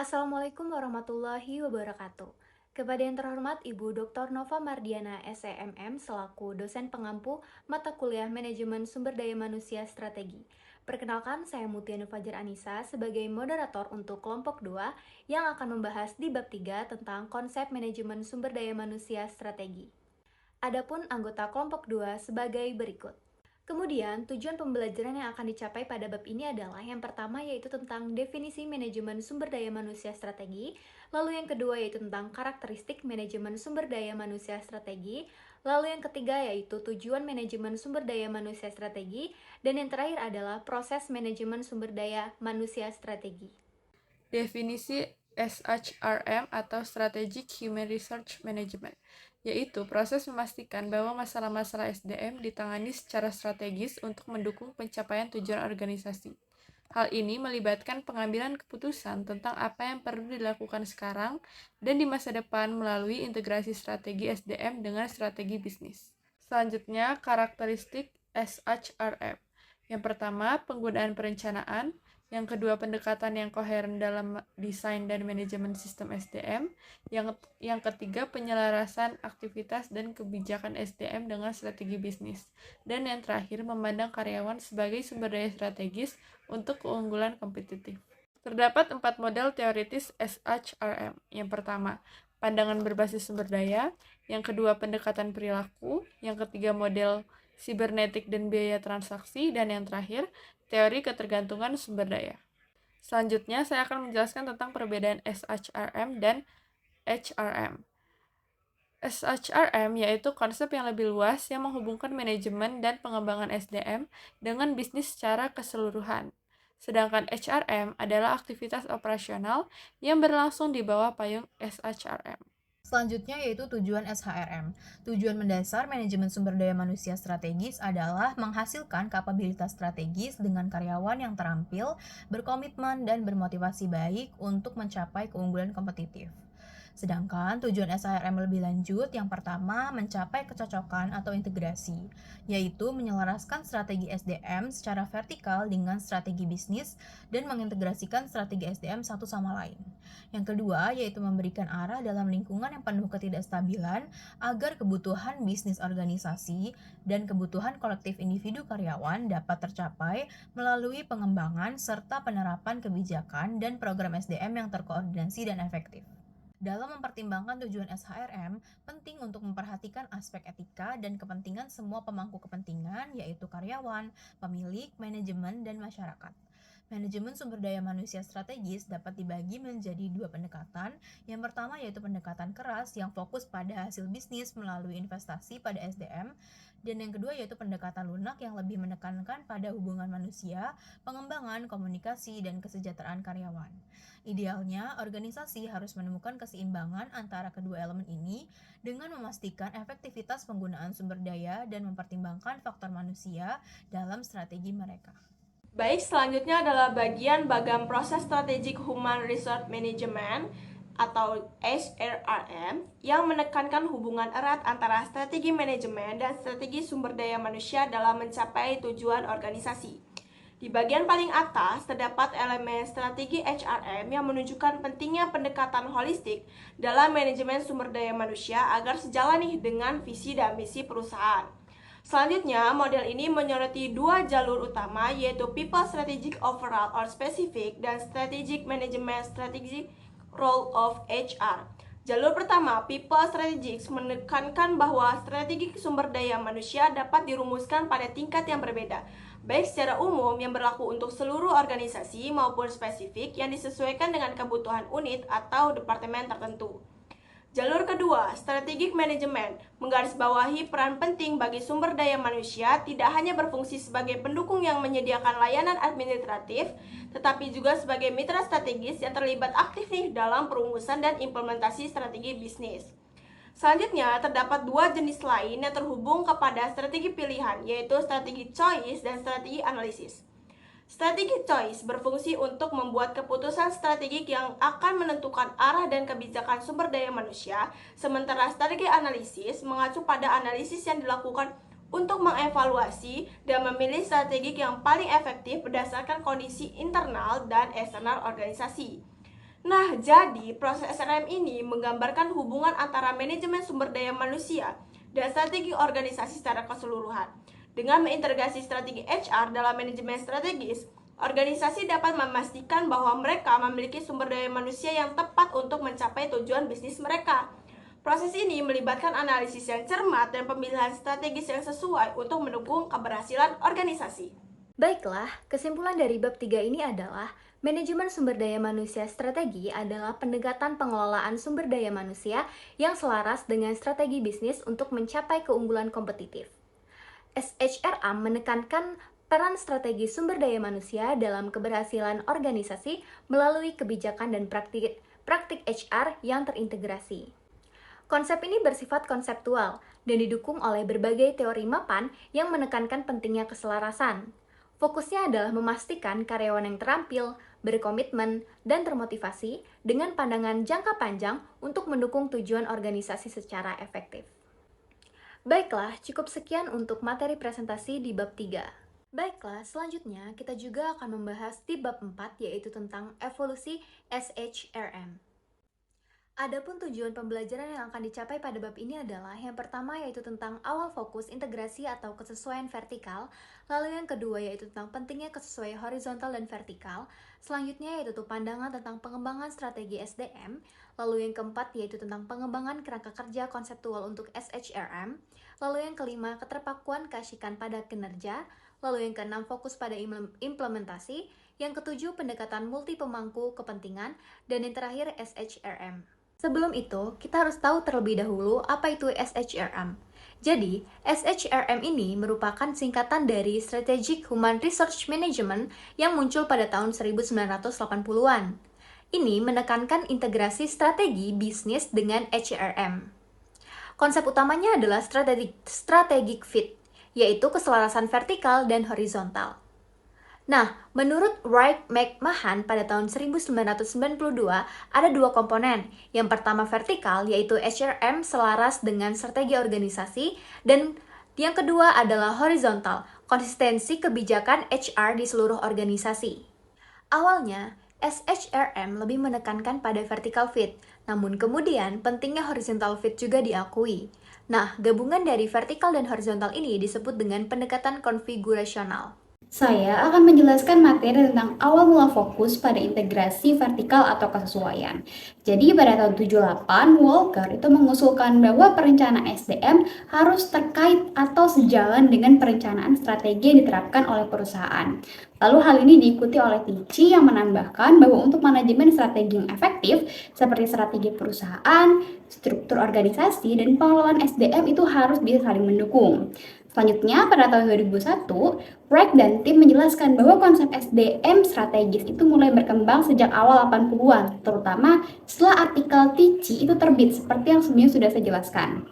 Assalamualaikum warahmatullahi wabarakatuh. Kepada yang terhormat Ibu Dr. Nova Mardiana SEMM selaku dosen pengampu mata kuliah Manajemen Sumber Daya Manusia Strategi. Perkenalkan, saya Mutia Fajar Anissa sebagai moderator untuk kelompok 2 yang akan membahas di bab 3 tentang konsep manajemen sumber daya manusia strategi. Adapun anggota kelompok 2 sebagai berikut. Kemudian, tujuan pembelajaran yang akan dicapai pada bab ini adalah yang pertama yaitu tentang definisi manajemen sumber daya manusia strategi, lalu yang kedua yaitu tentang karakteristik manajemen sumber daya manusia strategi, lalu yang ketiga yaitu tujuan manajemen sumber daya manusia strategi, dan yang terakhir adalah proses manajemen sumber daya manusia strategi. Definisi SHRM atau Strategic Human Research Management, yaitu proses memastikan bahwa masalah-masalah SDM ditangani secara strategis untuk mendukung pencapaian tujuan organisasi. Hal ini melibatkan pengambilan keputusan tentang apa yang perlu dilakukan sekarang dan di masa depan melalui integrasi strategi SDM dengan strategi bisnis. Selanjutnya, karakteristik SHRM. Yang pertama, penggunaan perencanaan. Yang kedua, pendekatan yang koheren dalam desain dan manajemen sistem SDM. Yang ketiga, penyelarasan aktivitas dan kebijakan SDM dengan strategi bisnis. Dan yang terakhir, memandang karyawan sebagai sumber daya strategis untuk keunggulan kompetitif. Terdapat 4 model teoritis SHRM. Yang pertama, pandangan berbasis sumber daya. Yang kedua, pendekatan perilaku. Yang ketiga, model sibernetik dan biaya transaksi. Dan yang terakhir, teori ketergantungan sumber daya. Selanjutnya, saya akan menjelaskan tentang perbedaan SHRM dan HRM. SHRM yaitu konsep yang lebih luas yang menghubungkan manajemen dan pengembangan SDM dengan bisnis secara keseluruhan. Sedangkan HRM adalah aktivitas operasional yang berlangsung di bawah payung SHRM. Selanjutnya yaitu tujuan SHRM. Tujuan mendasar manajemen sumber daya manusia strategis adalah menghasilkan kapabilitas strategis dengan karyawan yang terampil, berkomitmen, dan bermotivasi baik untuk mencapai keunggulan kompetitif. Sedangkan tujuan SHRM lebih lanjut, yang pertama mencapai kecocokan atau integrasi, yaitu menyelaraskan strategi SDM secara vertikal dengan strategi bisnis dan mengintegrasikan strategi SDM satu sama lain. Yang kedua yaitu memberikan arah dalam lingkungan yang penuh ketidakstabilan agar kebutuhan bisnis organisasi dan kebutuhan kolektif individu karyawan dapat tercapai melalui pengembangan serta penerapan kebijakan dan program SDM yang terkoordinasi dan efektif. Dalam mempertimbangkan tujuan SHRM, penting untuk memperhatikan aspek etika dan kepentingan semua pemangku kepentingan, yaitu karyawan, pemilik, manajemen, dan masyarakat. Manajemen sumber daya manusia strategis dapat dibagi menjadi dua pendekatan. Yang pertama yaitu pendekatan keras yang fokus pada hasil bisnis melalui investasi pada SDM, dan yang kedua yaitu pendekatan lunak yang lebih menekankan pada hubungan manusia, pengembangan, komunikasi, dan kesejahteraan karyawan. Idealnya, organisasi harus menemukan keseimbangan antara kedua elemen ini dengan memastikan efektivitas penggunaan sumber daya dan mempertimbangkan faktor manusia dalam strategi mereka. Baik, selanjutnya adalah bagian bagam proses strategic human resource management atau HRM yang menekankan hubungan erat antara strategi manajemen dan strategi sumber daya manusia dalam mencapai tujuan organisasi. Di bagian paling atas terdapat elemen strategi HRM yang menunjukkan pentingnya pendekatan holistik dalam manajemen sumber daya manusia agar sejalan dengan visi dan misi perusahaan. Selanjutnya, model ini menyoroti dua jalur utama, yaitu People Strategic Overall or Specific dan Strategic Management Strategic Role of HR. Jalur pertama, People Strategics, menekankan bahwa strategi sumber daya manusia dapat dirumuskan pada tingkat yang berbeda, baik secara umum yang berlaku untuk seluruh organisasi maupun spesifik yang disesuaikan dengan kebutuhan unit atau departemen tertentu. Jalur kedua, Strategic Management, menggarisbawahi peran penting bagi sumber daya manusia tidak hanya berfungsi sebagai pendukung yang menyediakan layanan administratif, tetapi juga sebagai mitra strategis yang terlibat aktif dalam perumusan dan implementasi strategi bisnis. Selanjutnya, terdapat dua jenis lain yang terhubung kepada strategi pilihan, yaitu strategi choice dan strategi analisis. Strategi choice berfungsi untuk membuat keputusan strategik yang akan menentukan arah dan kebijakan sumber daya manusia, sementara strategi analisis mengacu pada analisis yang dilakukan untuk mengevaluasi dan memilih strategi yang paling efektif berdasarkan kondisi internal dan eksternal organisasi. Nah, jadi proses SRM ini menggambarkan hubungan antara manajemen sumber daya manusia dan strategi organisasi secara keseluruhan. Dengan mengintegrasi strategi HR dalam manajemen strategis, organisasi dapat memastikan bahwa mereka memiliki sumber daya manusia yang tepat untuk mencapai tujuan bisnis mereka. Proses ini melibatkan analisis yang cermat dan pemilihan strategis yang sesuai untuk mendukung keberhasilan organisasi. Baiklah, kesimpulan dari bab 3 ini adalah manajemen sumber daya manusia strategi adalah pendekatan pengelolaan sumber daya manusia yang selaras dengan strategi bisnis untuk mencapai keunggulan kompetitif. SHRA menekankan peran strategi sumber daya manusia dalam keberhasilan organisasi melalui kebijakan dan praktik HR yang terintegrasi. Konsep ini bersifat konseptual dan didukung oleh berbagai teori mapan yang menekankan pentingnya keselarasan. Fokusnya adalah memastikan karyawan yang terampil, berkomitmen, dan termotivasi dengan pandangan jangka panjang untuk mendukung tujuan organisasi secara efektif. Baiklah, cukup sekian untuk materi presentasi di bab 3. Baiklah, selanjutnya kita juga akan membahas di bab 4, yaitu tentang evolusi SHRM. Adapun tujuan pembelajaran yang akan dicapai pada bab ini adalah yang pertama yaitu tentang awal fokus integrasi atau kesesuaian vertikal, lalu yang kedua yaitu tentang pentingnya kesesuaian horizontal dan vertikal, selanjutnya yaitu pandangan tentang pengembangan strategi SDM, lalu yang keempat yaitu tentang pengembangan kerangka kerja konseptual untuk SHRM, lalu yang kelima keterpakuan keasyikan pada kinerja, lalu yang keenam fokus pada implementasi, yang ketujuh pendekatan multi pemangku kepentingan, dan yang terakhir SHRM. Sebelum itu, kita harus tahu terlebih dahulu apa itu SHRM. Jadi, SHRM ini merupakan singkatan dari Strategic Human Resource Management yang muncul pada tahun 1980-an. Ini menekankan integrasi strategi bisnis dengan HRM. Konsep utamanya adalah strategic fit, yaitu keselarasan vertikal dan horizontal. Nah, menurut Wright McMahon pada tahun 1992 ada dua komponen. Yang pertama vertikal, yaitu HRM selaras dengan strategi organisasi, dan yang kedua adalah horizontal, konsistensi kebijakan HR di seluruh organisasi. Awalnya, SHRM lebih menekankan pada vertical fit, namun kemudian pentingnya horizontal fit juga diakui. Nah, gabungan dari vertikal dan horizontal ini disebut dengan pendekatan konfigurasional. Saya akan menjelaskan materi tentang awal mula fokus pada integrasi vertikal atau kesesuaian. Jadi pada tahun 78, Walker itu mengusulkan bahwa perencanaan SDM harus terkait atau sejalan dengan perencanaan strategi yang diterapkan oleh perusahaan. Lalu hal ini diikuti oleh Tichy yang menambahkan bahwa untuk manajemen strategi yang efektif seperti strategi perusahaan, struktur organisasi, dan pengelolaan SDM itu harus bisa saling mendukung. Selanjutnya, pada tahun 2001, Wright dan tim menjelaskan bahwa konsep SDM strategis itu mulai berkembang sejak awal 80-an, terutama setelah artikel Tichy itu terbit seperti yang sebelumnya sudah saya jelaskan.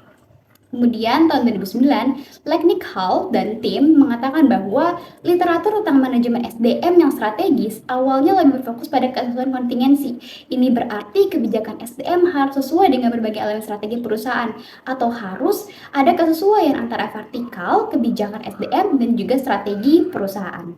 Kemudian tahun 2009, Lechnick Hall dan tim mengatakan bahwa literatur tentang manajemen SDM yang strategis awalnya lebih berfokus pada kesesuaian kontingensi. Ini berarti kebijakan SDM harus sesuai dengan berbagai elemen strategi perusahaan atau harus ada kesesuaian antara vertikal, kebijakan SDM, dan juga strategi perusahaan.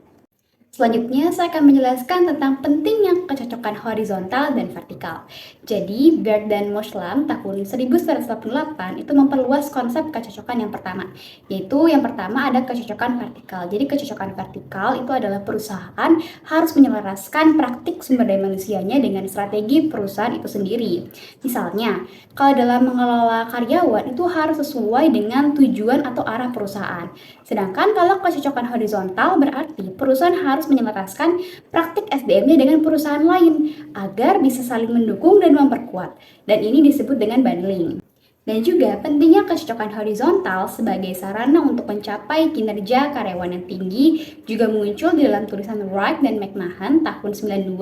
Selanjutnya, saya akan menjelaskan tentang pentingnya kecocokan horizontal dan vertikal. Jadi, Baird dan Moslam tahun 1988 itu memperluas konsep kecocokan yang pertama, yaitu yang pertama ada kecocokan vertikal. Jadi, kecocokan vertikal itu adalah perusahaan harus menyelaraskan praktik sumber daya manusianya dengan strategi perusahaan itu sendiri. Misalnya, kalau dalam mengelola karyawan itu harus sesuai dengan tujuan atau arah perusahaan. Sedangkan kalau kecocokan horizontal berarti perusahaan harus menyelaraskan praktik SDM-nya dengan perusahaan lain agar bisa saling mendukung dan memperkuat. Dan ini disebut dengan bundling. Dan juga pentingnya kecocokan horizontal sebagai sarana untuk mencapai kinerja karyawan yang tinggi juga muncul di dalam tulisan Wright dan McMahon tahun 92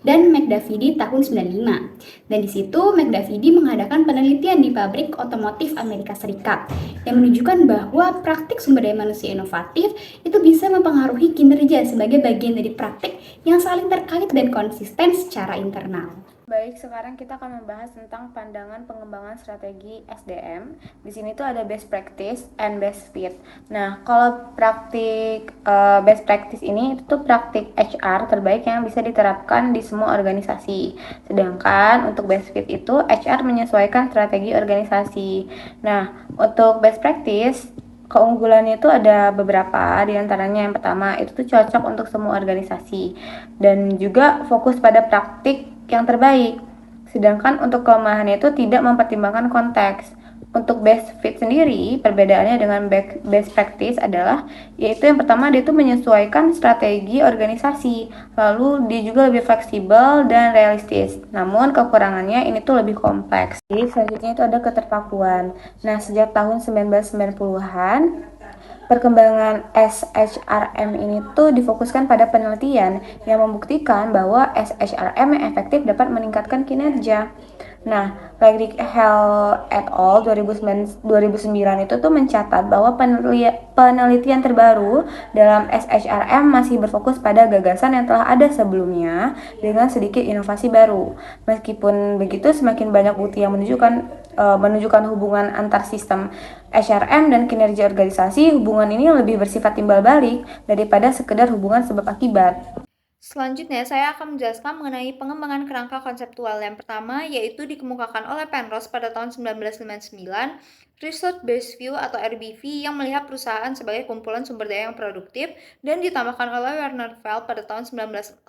dan McDavid tahun 95. Dan di situ McDavid mengadakan penelitian di pabrik otomotif Amerika Serikat yang menunjukkan bahwa praktik sumber daya manusia inovatif itu bisa mempengaruhi kinerja sebagai bagian dari praktik yang saling terkait dan konsisten secara internal. Baik, sekarang kita akan membahas tentang pandangan pengembangan strategi SDM. Di sini tuh ada best practice and best fit. Nah, kalau praktik best practice ini itu tuh praktik HR terbaik yang bisa diterapkan di semua organisasi. Sedangkan untuk best fit itu HR menyesuaikan strategi organisasi. Nah, untuk best practice keunggulannya itu ada beberapa, diantaranya yang pertama itu tuh cocok untuk semua organisasi dan juga fokus pada praktik yang terbaik. Sedangkan untuk kelemahannya itu tidak mempertimbangkan konteks. Untuk best fit sendiri, perbedaannya dengan best practice adalah yaitu yang pertama dia itu menyesuaikan strategi organisasi, lalu dia juga lebih fleksibel dan realistis. Namun kekurangannya ini tuh lebih kompleks. Jadi selanjutnya itu ada keterpakuan. Nah, sejak tahun 1990-an perkembangan SHRM ini tuh difokuskan pada penelitian yang membuktikan bahwa SHRM yang efektif dapat meningkatkan kinerja. Nah, Lagric Hell et al. 2009 itu tuh mencatat bahwa penelitian terbaru dalam SHRM masih berfokus pada gagasan yang telah ada sebelumnya dengan sedikit inovasi baru. Meskipun begitu, semakin banyak bukti yang menunjukkan hubungan antar sistem HRM dan kinerja organisasi, hubungan ini lebih bersifat timbal balik daripada sekedar hubungan sebab akibat. Selanjutnya, saya akan menjelaskan mengenai pengembangan kerangka konseptual. Yang pertama, yaitu dikemukakan oleh Penrose pada tahun 1999, Research Based View atau RBV yang melihat perusahaan sebagai kumpulan sumber daya yang produktif, dan ditambahkan oleh Werner Feld pada tahun 1984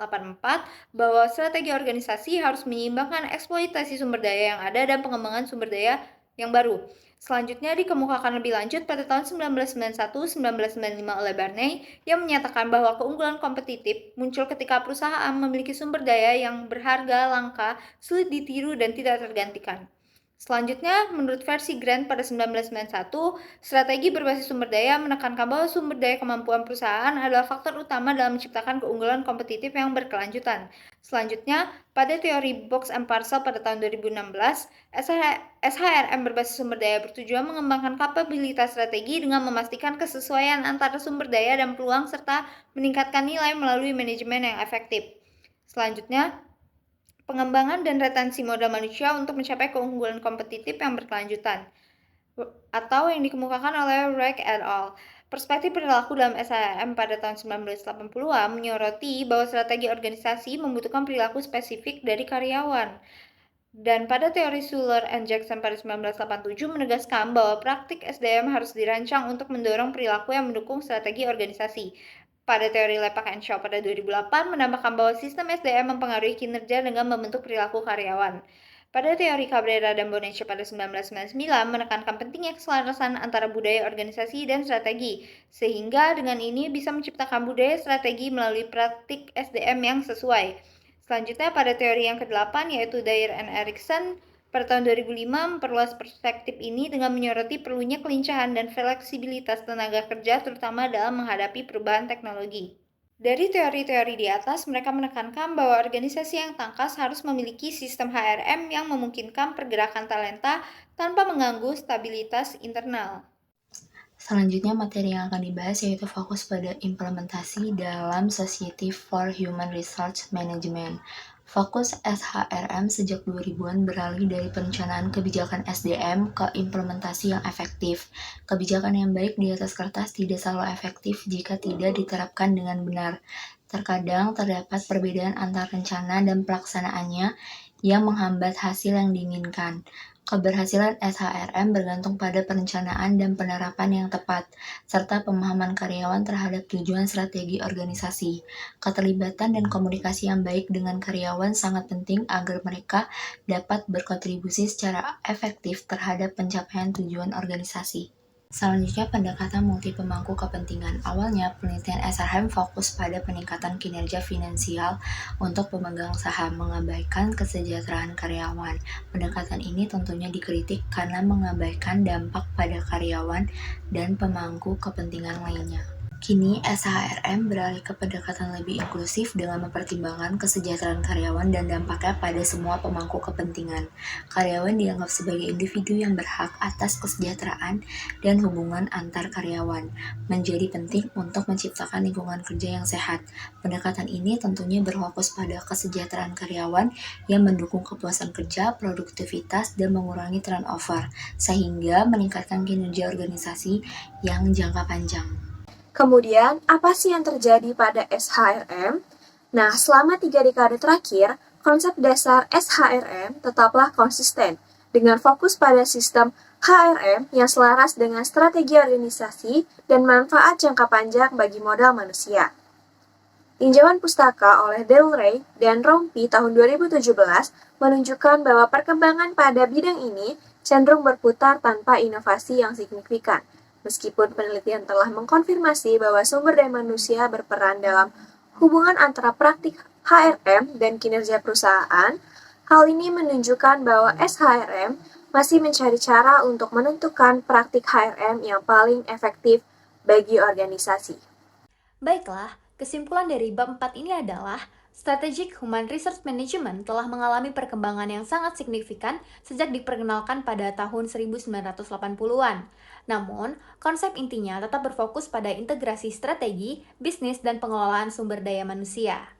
bahwa strategi organisasi harus menyeimbangkan eksploitasi sumber daya yang ada dan pengembangan sumber daya yang baru. Selanjutnya dikemukakan lebih lanjut pada tahun 1991-1995 oleh Barney yang menyatakan bahwa keunggulan kompetitif muncul ketika perusahaan memiliki sumber daya yang berharga, langka, sulit ditiru, dan tidak tergantikan. Selanjutnya, menurut versi Grant pada 1991, strategi berbasis sumber daya menekankan bahwa sumber daya kemampuan perusahaan adalah faktor utama dalam menciptakan keunggulan kompetitif yang berkelanjutan. Selanjutnya, pada teori Box and Parcel pada tahun 2016, SHRM berbasis sumber daya bertujuan mengembangkan kapabilitas strategi dengan memastikan kesesuaian antara sumber daya dan peluang serta meningkatkan nilai melalui manajemen yang efektif. Selanjutnya, pengembangan dan retensi modal manusia untuk mencapai keunggulan kompetitif yang berkelanjutan, atau yang dikemukakan oleh Wright et al. Perspektif perilaku dalam SHRM pada tahun 1980-an menyoroti bahwa strategi organisasi membutuhkan perilaku spesifik dari karyawan. Dan pada teori Schuller and Jackson pada 1987 menegaskan bahwa praktik SDM harus dirancang untuk mendorong perilaku yang mendukung strategi organisasi. Pada teori Lepak and Shaw pada 2008 menambahkan bahwa sistem SDM mempengaruhi kinerja dengan membentuk perilaku karyawan. Pada teori Cabrera dan Bonnecher pada 1999 menekankan pentingnya keselarasan antara budaya organisasi dan strategi, sehingga dengan ini bisa menciptakan budaya strategi melalui praktik SDM yang sesuai. Selanjutnya pada teori yang ke-8 yaitu Dyer and Erickson pada tahun 2005 memperluas perspektif ini dengan menyoroti perlunya kelincahan dan fleksibilitas tenaga kerja terutama dalam menghadapi perubahan teknologi. Dari teori-teori di atas, mereka menekankan bahwa organisasi yang tangkas harus memiliki sistem HRM yang memungkinkan pergerakan talenta tanpa mengganggu stabilitas internal. Selanjutnya materi yang akan dibahas yaitu fokus pada implementasi dalam Society for Human Resource Management. Fokus SHRM sejak 2000-an beralih dari perencanaan kebijakan SDM ke implementasi yang efektif. Kebijakan yang baik di atas kertas tidak selalu efektif jika tidak diterapkan dengan benar. Terkadang terdapat perbedaan antara rencana dan pelaksanaannya yang menghambat hasil yang diinginkan. Keberhasilan SHRM bergantung pada perencanaan dan penerapan yang tepat, serta pemahaman karyawan terhadap tujuan strategi organisasi. Keterlibatan dan komunikasi yang baik dengan karyawan sangat penting agar mereka dapat berkontribusi secara efektif terhadap pencapaian tujuan organisasi. Selanjutnya, pendekatan multi pemangku kepentingan. Awalnya, penelitian SHRM fokus pada peningkatan kinerja finansial untuk pemegang saham, mengabaikan kesejahteraan karyawan. Pendekatan ini tentunya dikritik karena mengabaikan dampak pada karyawan dan pemangku kepentingan lainnya. Kini, SHRM beralih ke pendekatan lebih inklusif dengan mempertimbangkan kesejahteraan karyawan dan dampaknya pada semua pemangku kepentingan. Karyawan dianggap sebagai individu yang berhak atas kesejahteraan dan hubungan antar karyawan. Menjadi penting untuk menciptakan lingkungan kerja yang sehat. Pendekatan ini tentunya berfokus pada kesejahteraan karyawan yang mendukung kepuasan kerja, produktivitas, dan mengurangi turnover, sehingga meningkatkan kinerja organisasi yang jangka panjang. Kemudian, apa sih yang terjadi pada SHRM? Nah, selama 3 dekade terakhir, konsep dasar SHRM tetaplah konsisten, dengan fokus pada sistem HRM yang selaras dengan strategi organisasi dan manfaat jangka panjang bagi modal manusia. Tinjauan pustaka oleh Del Rey dan Rompi tahun 2017 menunjukkan bahwa perkembangan pada bidang ini cenderung berputar tanpa inovasi yang signifikan. Meskipun penelitian telah mengkonfirmasi bahwa sumber daya manusia berperan dalam hubungan antara praktik HRM dan kinerja perusahaan, hal ini menunjukkan bahwa SHRM masih mencari cara untuk menentukan praktik HRM yang paling efektif bagi organisasi. Baiklah, kesimpulan dari bab 4 ini adalah Strategic Human Resource Management telah mengalami perkembangan yang sangat signifikan sejak diperkenalkan pada tahun 1980-an. Namun, konsep intinya tetap berfokus pada integrasi strategi, bisnis, dan pengelolaan sumber daya manusia.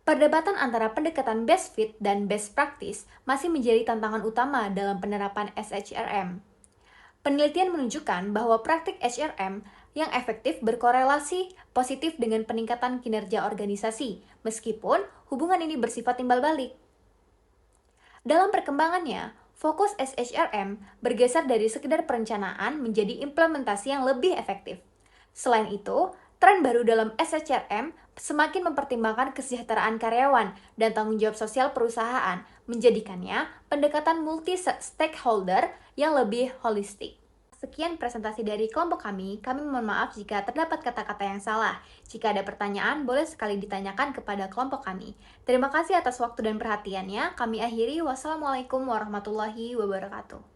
Perdebatan antara pendekatan best fit dan best practice masih menjadi tantangan utama dalam penerapan SHRM. Penelitian menunjukkan bahwa praktik HRM yang efektif berkorelasi positif dengan peningkatan kinerja organisasi, meskipun hubungan ini bersifat timbal balik. Dalam perkembangannya, fokus SHRM bergeser dari sekedar perencanaan menjadi implementasi yang lebih efektif. Selain itu, tren baru dalam SHRM semakin mempertimbangkan kesejahteraan karyawan dan tanggung jawab sosial perusahaan, menjadikannya pendekatan multi-stakeholder yang lebih holistik. Sekian presentasi dari kelompok kami mohon maaf jika terdapat kata-kata yang salah. Jika ada pertanyaan, boleh sekali ditanyakan kepada kelompok kami. Terima kasih atas waktu dan perhatiannya. Kami akhiri. Wassalamualaikum warahmatullahi wabarakatuh.